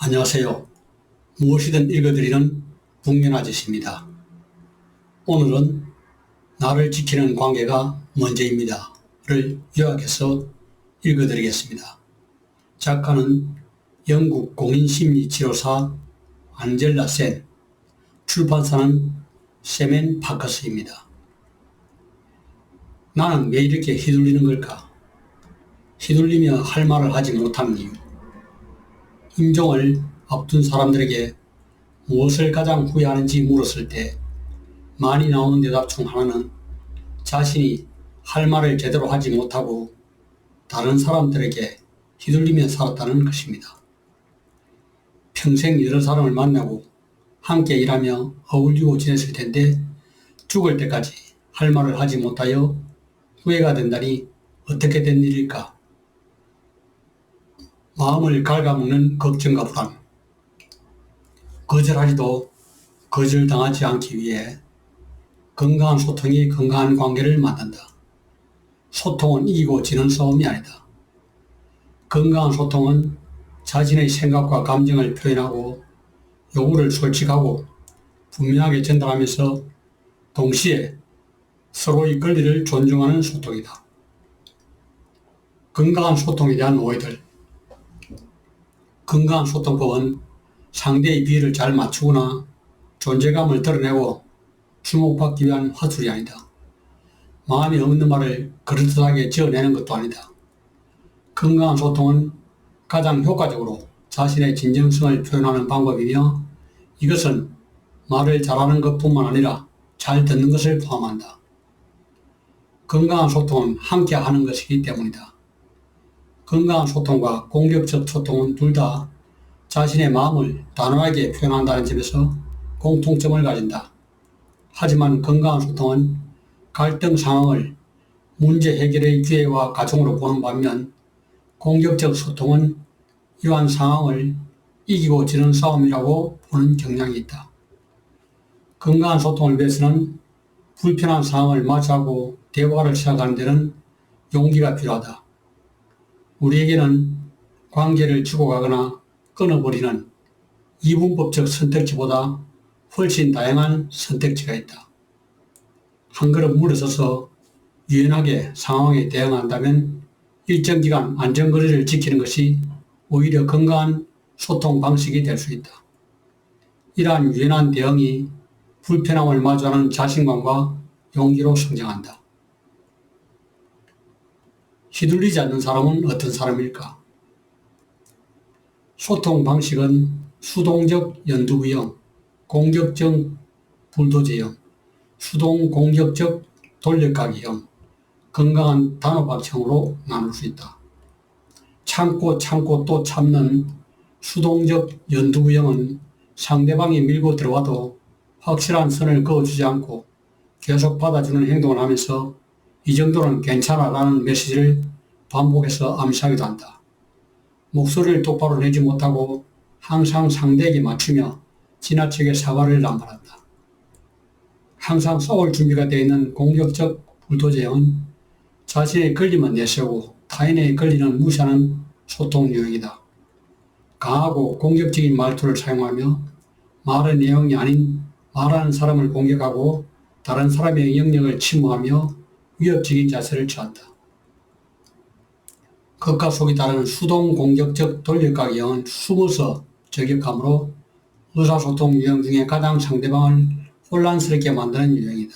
안녕하세요. 무엇이든 읽어드리는 북면아저씨입니다. 오늘은 나를 지키는 관계가 문제입니다 를 요약해서 읽어드리겠습니다. 작가는 영국 공인심리치료사 안젤라 센, 출판사는 세멘 파커스입니다. 나는 왜 이렇게 휘둘리는 걸까? 휘둘리며 할 말을 하지 못하는 이유. 임종을 앞둔 사람들에게 무엇을 가장 후회하는지 물었을 때 많이 나오는 대답 중 하나는 자신이 할 말을 제대로 하지 못하고 다른 사람들에게 휘둘리며 살았다는 것입니다. 평생 여러 사람을 만나고 함께 일하며 어울리고 지냈을 텐데 죽을 때까지 할 말을 하지 못하여 후회가 된다니 어떻게 된 일일까? 마음을 갉아먹는 걱정과 불안. 거절하지도 거절당하지 않기 위해 건강한 소통이 건강한 관계를 만든다. 소통은 이기고 지는 싸움이 아니다. 건강한 소통은 자신의 생각과 감정을 표현하고 요구를 솔직하고 분명하게 전달하면서 동시에 서로의 권리를 존중하는 소통이다. 건강한 소통에 대한 오해들. 건강한 소통법은 상대의 비위를 잘 맞추거나 존재감을 드러내고 주목받기 위한 화술이 아니다. 마음이 없는 말을 그럴듯하게 지어내는 것도 아니다. 건강한 소통은 가장 효과적으로 자신의 진정성을 표현하는 방법이며 이것은 말을 잘하는 것뿐만 아니라 잘 듣는 것을 포함한다. 건강한 소통은 함께 하는 것이기 때문이다. 건강한 소통과 공격적 소통은 둘 다 자신의 마음을 단호하게 표현한다는 점에서 공통점을 가진다. 하지만 건강한 소통은 갈등 상황을 문제 해결의 기회와 과정으로 보는 반면 공격적 소통은 이러한 상황을 이기고 지는 싸움이라고 보는 경향이 있다. 건강한 소통을 위해서는 불편한 상황을 마주하고 대화를 시작하는 데는 용기가 필요하다. 우리에게는 관계를 주고 가거나 끊어버리는 이분법적 선택지보다 훨씬 다양한 선택지가 있다. 한 걸음 물러서서 유연하게 상황에 대응한다면 일정 기간 안전거리를 지키는 것이 오히려 건강한 소통 방식이 될 수 있다. 이러한 유연한 대응이 불편함을 마주하는 자신감과 용기로 성장한다. 휘둘리지 않는 사람은 어떤 사람일까? 소통 방식은 수동적 연두부형, 공격적 불도제형, 수동 공격적 돌려가기형, 건강한 단호박형으로 나눌 수 있다. 참고 또 참는 수동적 연두부형은 상대방이 밀고 들어와도 확실한 선을 그어주지 않고 계속 받아주는 행동을 하면서 이 정도는 괜찮아라는 메시지를 반복해서 암시하기도 한다. 목소리를 똑바로 내지 못하고 항상 상대에게 맞추며 지나치게 사과를 남발한다. 항상 싸울 준비가 되어 있는 공격적 불도제형은 자신의 권리만 내세우고 타인의 권리는 무시하는 소통 유형이다. 강하고 공격적인 말투를 사용하며 말의 내용이 아닌 말하는 사람을 공격하고 다른 사람의 영역을 침범하며 위협적인 자세를 취한다. 겉과 속이 다른 수동 공격적 돌려가기형은 숨어서 저격함으로 의사소통 유형 중에 가장 상대방을 혼란스럽게 만드는 유형이다.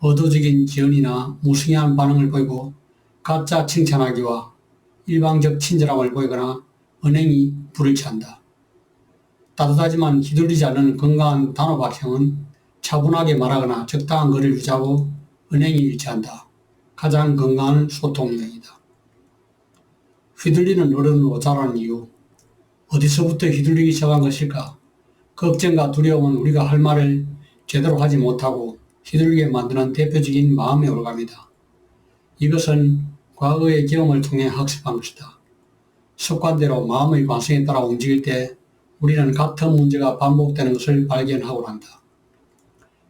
의도적인 지연이나 무성의한 반응을 보이고 가짜 칭찬하기와 일방적 친절함을 보이거나 언행이 불일치한다. 따뜻하지만 휘둘리지 않는 건강한 단호박형은 차분하게 말하거나 적당한 거리를 유지하고 언행이 일치한다. 가장 건강한 소통 유형이다. 휘둘리는 어른으로 자라는 이유. 어디서부터 휘둘리기 시작한 것일까? 걱정과 두려움은 우리가 할 말을 제대로 하지 못하고 휘둘리게 만드는 대표적인 마음의 오감이다. 이것은 과거의 경험을 통해 학습한 것이다. 습관대로 마음의 관성에 따라 움직일 때 우리는 같은 문제가 반복되는 것을 발견하고 한다.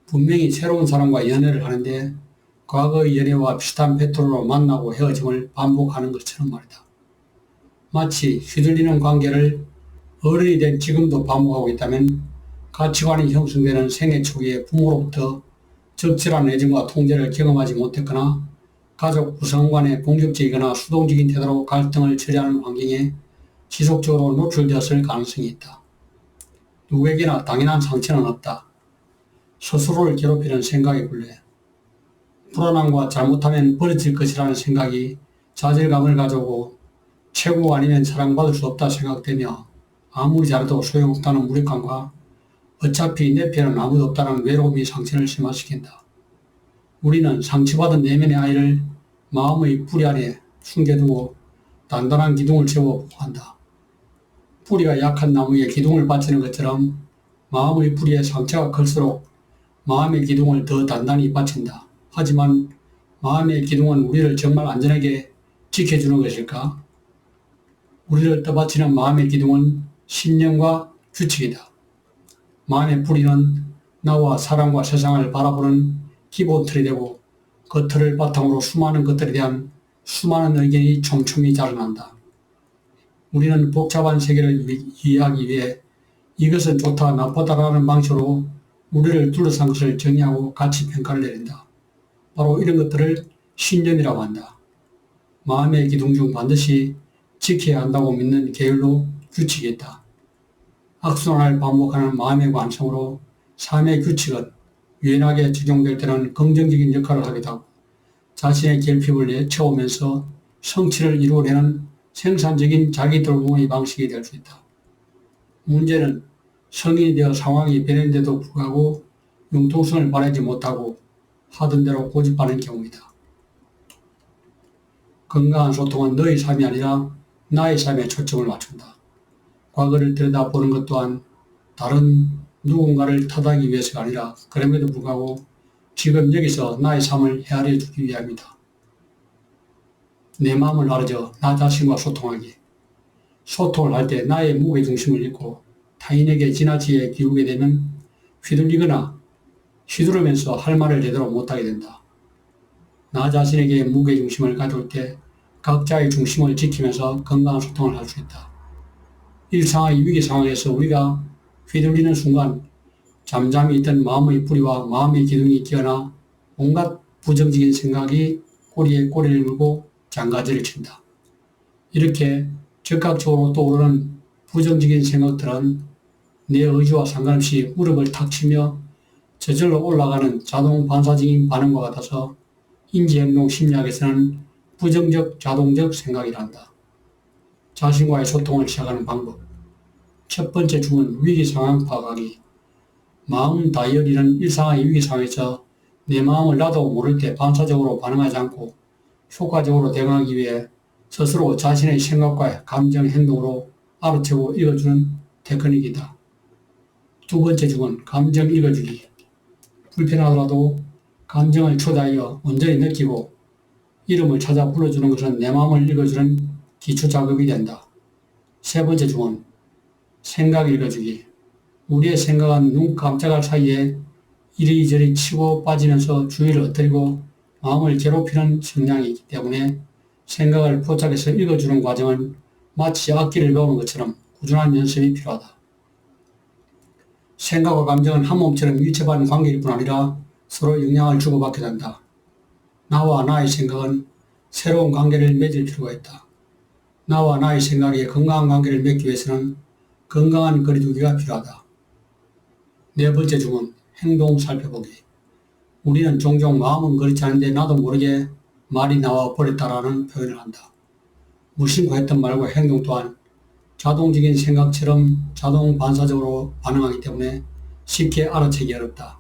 분명히 새로운 사람과 연애를 하는데 과거의 연애와 비슷한 패턴으로 만나고 헤어짐을 반복하는 것처럼 말이다. 마치 휘둘리는 관계를 어른이 된 지금도 반복하고 있다면 가치관이 형성되는 생애 초기에 부모로부터 적절한 애정과 통제를 경험하지 못했거나 가족 구성 간의 공격적이거나 수동적인 태도로 갈등을 처리하는 환경에 지속적으로 노출되었을 가능성이 있다. 누구에게나 당연한 상처는 없다. 스스로를 괴롭히는 생각의 굴레, 불안함과 잘못하면 버려질 것이라는 생각이 좌절감을 가져오고 최고가 아니면 사랑받을 수 없다 생각되며 아무리 잘해도 소용없다는 무력감과 어차피 내 편은 아무도 없다는 외로움이 상처를 심화시킨다. 우리는 상처받은 내면의 아이를 마음의 뿌리 안에 숨겨두고 단단한 기둥을 세워 보호한다. 뿌리가 약한 나무에 기둥을 바치는 것처럼 마음의 뿌리에 상처가 클수록 마음의 기둥을 더 단단히 바친다. 하지만 마음의 기둥은 우리를 정말 안전하게 지켜주는 것일까? 우리를 떠받치는 마음의 기둥은 신념과 규칙이다. 마음의 뿌리는 나와 사람과 세상을 바라보는 기본 틀이 되고 그 틀을 바탕으로 수많은 것들에 대한 수많은 의견이 촘촘히 자라난다. 우리는 복잡한 세계를 이해하기 위해 이것은 좋다 나쁘다라는 방식으로 우리를 둘러싼 것을 정의하고 가치 평가를 내린다. 바로 이런 것들을 신념이라고 한다. 마음의 기둥 중 반드시 지켜야 한다고 믿는 계율로 규칙이 있다. 악순환을 반복하는 마음의 관성으로 삶의 규칙은 유연하게 적용될 때는 긍정적인 역할을 하기도 하고 자신의 결핍을 내쳐오면서 성취를 이루어내는 생산적인 자기돌봄의 방식이 될 수 있다. 문제는 성인이 되어 상황이 변했는데도 불구하고 융통성을 발휘하지 못하고 하던 대로 고집하는 경우이다. 건강한 소통은 너의 삶이 아니라 나의 삶에 초점을 맞춘다. 과거를 들여다보는 것 또한 다른 누군가를 탓하기 위해서가 아니라 그럼에도 불구하고 지금 여기서 나의 삶을 헤아려 주기 위함이다. 내 마음을 가르쳐 나 자신과 소통하기. 소통을 할 때 나의 무게중심을 잃고 타인에게 지나치게 기우게 되면 휘둘리거나 휘두르면서 할 말을 제대로 못하게 된다. 나 자신에게 무게중심을 가져올 때 각자의 중심을 지키면서 건강한 소통을 할 수 있다. 일상의 위기 상황에서 우리가 휘둘리는 순간 잠잠히 있던 마음의 뿌리와 마음의 기둥이 끼어나 온갖 부정적인 생각이 꼬리에 꼬리를 물고 장가지를 친다. 이렇게 즉각적으로 떠오르는 부정적인 생각들은 내 의지와 상관없이 무릎을 탁 치며 저절로 올라가는 자동 반사적인 반응과 같아서 인지행동 심리학에서는 부정적 자동적 생각이란다. 자신과의 소통을 시작하는 방법. 첫 번째 중은 위기 상황 파악하기. 마음 다이어리는 일상의 위기 상황에서 내 마음을 나도 모를 때 반사적으로 반응하지 않고 효과적으로 대응하기 위해 스스로 자신의 생각과 감정, 행동으로 알아채고 읽어주는 테크닉이다. 두 번째 중은 감정 읽어주기. 불편하더라도 감정을 초대하여 온전히 느끼고 이름을 찾아 불러주는 것은 내 마음을 읽어주는 기초 작업이 된다. 세 번째 중은 생각 읽어주기. 우리의 생각은 눈 깜짝할 사이에 이리저리 치고 빠지면서 주의를 흩뜨리고 마음을 괴롭히는 성향이 있기 때문에 생각을 포착해서 읽어주는 과정은 마치 악기를 배우는 것처럼 꾸준한 연습이 필요하다. 생각과 감정은 한 몸처럼 밀접한 관계일 뿐 아니라 서로 영향을 주고받게 된다. 나와 나의 생각은 새로운 관계를 맺을 필요가 있다. 나와 나의 생각에 건강한 관계를 맺기 위해서는 건강한 거리두기가 필요하다. 네 번째 중은 행동 살펴보기. 우리는 종종 마음은 그렇지 않은데 나도 모르게 말이 나와 버렸다라는 표현을 한다. 무심코 했던 말과 행동 또한 자동적인 생각처럼 자동 반사적으로 반응하기 때문에 쉽게 알아채기 어렵다.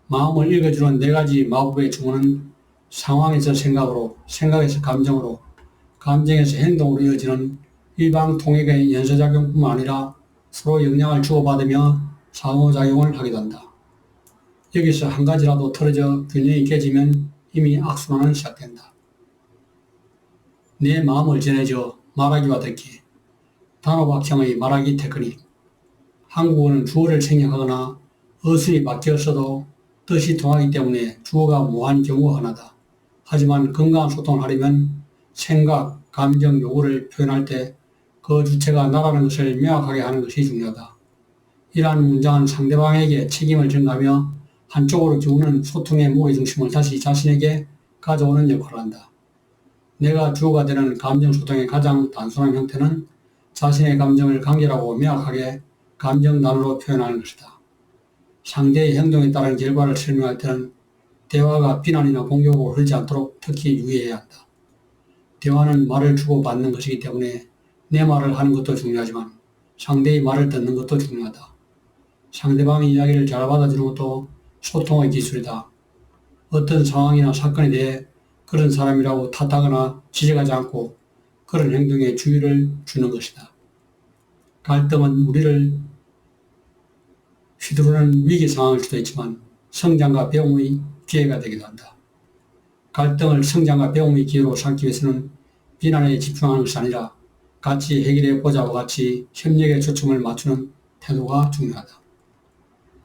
마음을 읽어주는 네 가지 마법의 주문은 상황에서 생각으로, 생각에서 감정으로, 감정에서 행동으로 이어지는 일방통행의 연쇄작용뿐만 아니라 서로 영향을 주고받으며 상호작용을 하게 된다. 여기서 한 가지라도 틀어져 균형이 깨지면 이미 악순환은 시작된다. 내 마음을 전해줘 말하기와 듣기. 단호박형의 말하기 테크닉. 한국어는 주어를 생략하거나 어순이 바뀌었어도 뜻이 통하기 때문에 주어가 무한 경우가 하나다. 하지만 건강한 소통을 하려면 생각, 감정, 요구를 표현할 때 그 주체가 나라는 것을 명확하게 하는 것이 중요하다. 이러한 문장은 상대방에게 책임을 전가하며 한쪽으로 기우는 소통의 무의 중심을 다시 자신에게 가져오는 역할을 한다. 내가 주어가 되는 감정소통의 가장 단순한 형태는 자신의 감정을 간결하고 명확하게 감정 단어로 표현하는 것이다. 상대의 행동에 따른 결과를 설명할 때는 대화가 비난이나 공격으로 흐르지 않도록 특히 유의해야 한다. 대화는 말을 주고받는 것이기 때문에 내 말을 하는 것도 중요하지만 상대의 말을 듣는 것도 중요하다. 상대방의 이야기를 잘 받아주는 것도 소통의 기술이다. 어떤 상황이나 사건에 대해 그런 사람이라고 탓하거나 지적하지 않고 그런 행동에 주의를 주는 것이다. 갈등은 우리를 휘두르는 위기 상황일 수도 있지만 성장과 배움의 기회가 되기도 한다. 갈등을 성장과 배움의 기회로 삼기 위해서는 비난에 집중하는 것이 아니라 같이 해결해 보자와 같이 협력에 초점을 맞추는 태도가 중요하다.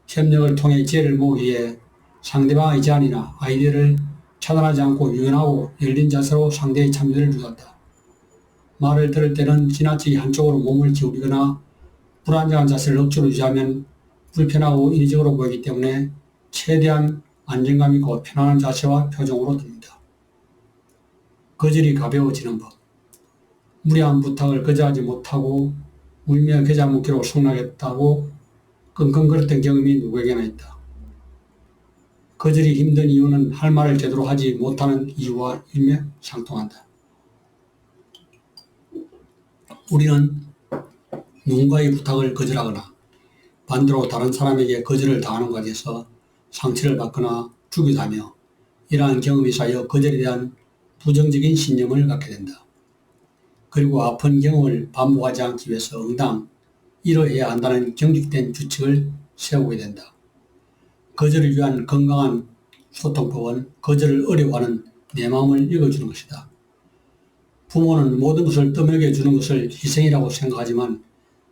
협력을 통해 지혜를 모으기 위해 상대방의 제안이나 아이디어를 차단하지 않고 유연하고 열린 자세로 상대의 참여를 유도한다. 말을 들을 때는 지나치게 한쪽으로 몸을 기울이거나 불안정한 자세를 억지로 유지하면 불편하고 인위적으로 보이기 때문에 최대한 안정감 있고 편안한 자세와 표정으로 듭니다. 거절이 가벼워지는 법. 무리한 부탁을 거절하지 못하고 울며 겨자 먹기로 성나겠다고 끙끙거렸던 경험이 누구에게나 있다. 거절이 힘든 이유는 할 말을 제대로 하지 못하는 이유와 일맥상통한다. 우리는 누군가의 부탁을 거절하거나 반대로 다른 사람에게 거절을 당하는 과정에서 상처를 받거나 주기도 하며 이러한 경험이 쌓여 거절에 대한 부정적인 신념을 갖게 된다. 그리고 아픈 경험을 반복하지 않기 위해서 응당, 이뤄해야 한다는 경직된 규칙을 세우게 된다. 거절을 위한 건강한 소통법은 거절을 어려워하는 내 마음을 읽어주는 것이다. 부모는 모든 것을 떠먹여주는 것을 희생이라고 생각하지만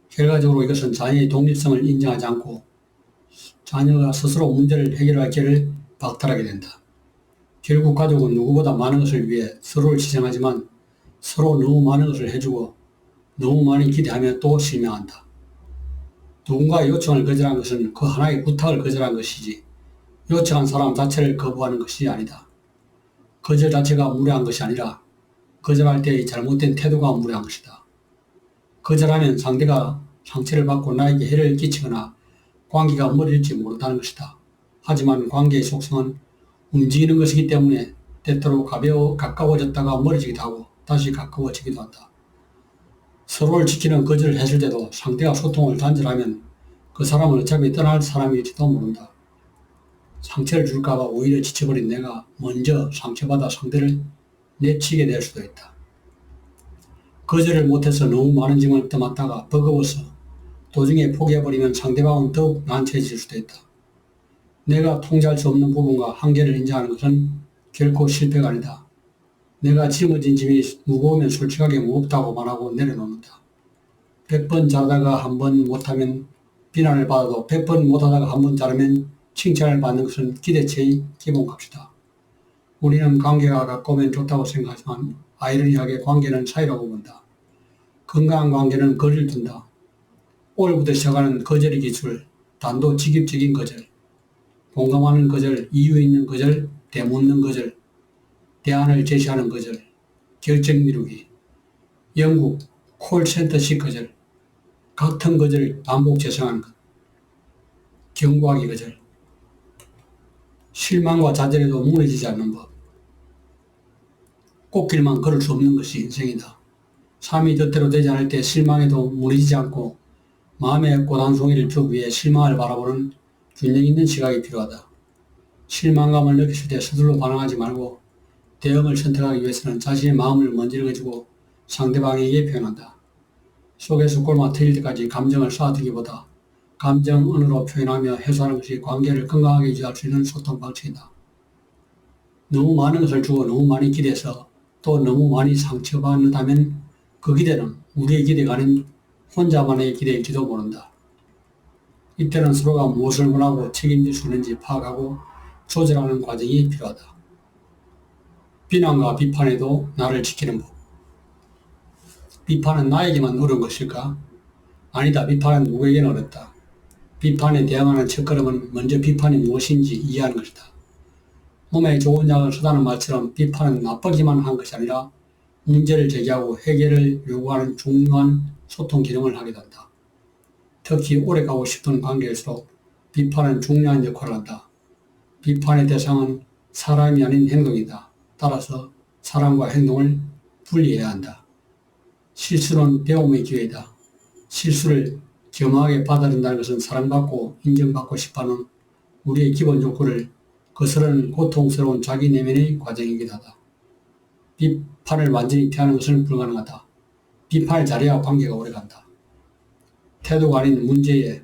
결과적으로 이것은 자녀의 독립성을 인정하지 않고 자녀가 스스로 문제를 해결할 기회를 박탈하게 된다. 결국 가족은 누구보다 많은 것을 위해 서로를 희생하지만 서로 너무 많은 것을 해주고 너무 많이 기대하며 또 실망한다. 누군가의 요청을 거절한 것은 그 하나의 부탁을 거절한 것이지 요청한 사람 자체를 거부하는 것이 아니다. 거절 자체가 무례한 것이 아니라 거절할 때의 잘못된 태도가 무례한 것이다. 거절하면 상대가 상처를 받고 나에게 해를 끼치거나 관계가 멀어질지 모른다는 것이다. 하지만 관계의 속성은 움직이는 것이기 때문에 때때로 가까워졌다가 멀어지기도 하고 다시 가까워지기도 한다. 서로를 지키는 거절을 했을 때도 상대가 소통을 단절하면 그 사람은 어차피 떠날 사람일지도 모른다. 상처를 줄까봐 오히려 지쳐버린 내가 먼저 상처받아 상대를 내치게 될 수도 있다. 거절을 못해서 너무 많은 짐을 떠맡다가 버거워서 도중에 포기해버리면 상대방은 더욱 난처해질 수도 있다. 내가 통제할 수 없는 부분과 한계를 인정하는 것은 결코 실패가 아니다. 내가 짊어진 짐이 무거우면 솔직하게 무겁다고 말하고 내려놓는다. 100번 잘하다가 한 번 못하면 비난을 받아도 100번 못하다가 한 번 잘하면 칭찬을 받는 것은 기대치의 기본값이다. 우리는 관계가 가까우면 좋다고 생각하지만 아이러니하게 관계는 사이라고 본다. 건강한 관계는 거리를 둔다. 오늘부터 시작하는 거절의 기술, 단도직입적인 거절, 공감하는 거절, 이유 있는 거절, 되묻는 거절, 대안을 제시하는 거절, 결정 미루기, 영국 콜센터식 거절, 같은 거절을 반복 재생하는 것, 경고하기 거절, 실망과 좌절에도 무너지지 않는 법, 꽃길만 걸을 수 없는 것이 인생이다. 삶이 뜻대로 되지 않을 때 실망해도 무너지지 않고 마음의 꽃 한 송이를 피우기 위해 실망을 바라보는 균형 있는 시각이 필요하다. 실망감을 느꼈을 때 서둘러 반응하지 말고 대응을 선택하기 위해서는 자신의 마음을 먼저 읽어주고 상대방에게 표현한다. 속에서 꼴마 터질 때까지 감정을 쌓아두기보다 감정 언어로 표현하며 해소하는 것이 관계를 건강하게 유지할 수 있는 소통 방식이다. 너무 많은 것을 주고 너무 많이 기대서 또 너무 많이 상처받는다면 그 기대는 우리의 기대가 아닌 혼자만의 기대일지도 모른다. 이때는 서로가 무엇을 원하고 책임질 수 있는지 파악하고 조절하는 과정이 필요하다. 비난과 비판에도 나를 지키는 법. 비판은 나에게만 어려운 것일까? 아니다. 비판은 누구에게나 어렵다. 비판에 대응하는 첫걸음은 먼저 비판이 무엇인지 이해하는 것이다. 몸에 좋은 약을 쓰다는 말처럼 비판은 나쁘기만 한 것이 아니라 문제를 제기하고 해결을 요구하는 중요한 소통 기능을 하게 된다. 특히 오래가고 싶은 관계일수록 비판은 중요한 역할을 한다. 비판의 대상은 사람이 아닌 행동이다. 따라서 사람과 행동을 분리해야 한다. 실수는 배움의 기회이다. 실수를 겸허하게 받아들인다는 것은 사랑받고 인정받고 싶어하는 우리의 기본 욕구를 거스르는 고통스러운 자기 내면의 과정이기도 하다. 비판을 완전히 피하는 것은 불가능하다. 비판을 잘해야 관계가 오래간다. 태도가 아닌 문제에,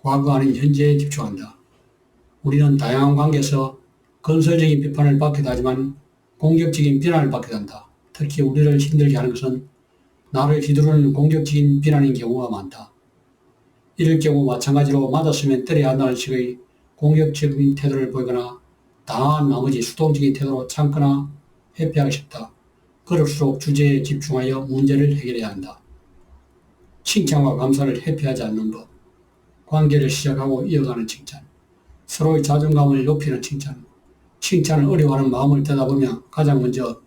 과거 아닌 현재에 집중한다. 우리는 다양한 관계에서 건설적인 비판을 받기도 하지만 공격적인 비난을 받게 된다. 특히 우리를 힘들게 하는 것은 나를 휘두르는 공격적인 비난인 경우가 많다. 이럴 경우 마찬가지로 맞았으면 때려야 한다는 식의 공격적인 태도를 보이거나 당한 나머지 수동적인 태도로 참거나 회피하기 쉽다. 그럴수록 주제에 집중하여 문제를 해결해야 한다. 칭찬과 감사를 회피하지 않는 법. 관계를 시작하고 이어가는 칭찬. 서로의 자존감을 높이는 칭찬. 칭찬을 어려워하는 마음을 되다보면 가장 먼저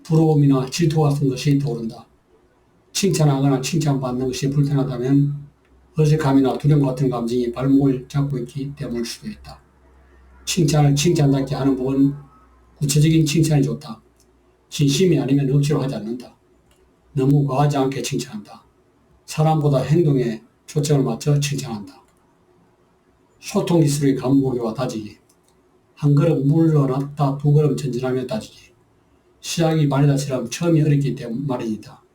부러움이나 질투 같은 것이 떠오른다. 칭찬하거나 칭찬받는 것이 불편하다면 어색함이나 두려움 같은 감정이 발목을 잡고 있기 때문일 수도 있다. 칭찬을 칭찬답게 하는 법은 구체적인 칭찬이 좋다. 진심이 아니면 억지로 하지 않는다. 너무 과하지 않게 칭찬한다. 사람보다 행동에 초점을 맞춰 칭찬한다. 소통 기술의 간보기와 다지기. 한 걸음 물러났다 두 걸음 전진하며 다지기. 시작이 말이다처럼 처음이 어렵기 때문에 말입니다.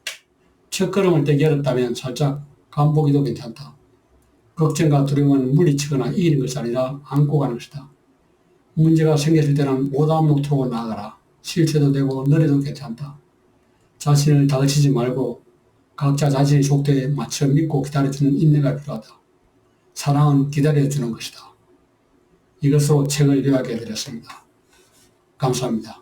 첫 걸음을 떼기 어렵다면 살짝 간보기도 괜찮다. 걱정과 두려움은 물리치거나 이기는 것이 아니라 안고 가는 것이다. 문제가 생겼을 때는 오답 노트로 나아가라. 실패도 되고 느려도 괜찮다. 자신을 다그치지 말고 각자 자신의 속도에 맞춰 믿고 기다려주는 인내가 필요하다. 사랑은 기다려주는 것이다. 이것으로 책을 요약해드렸습니다. 감사합니다.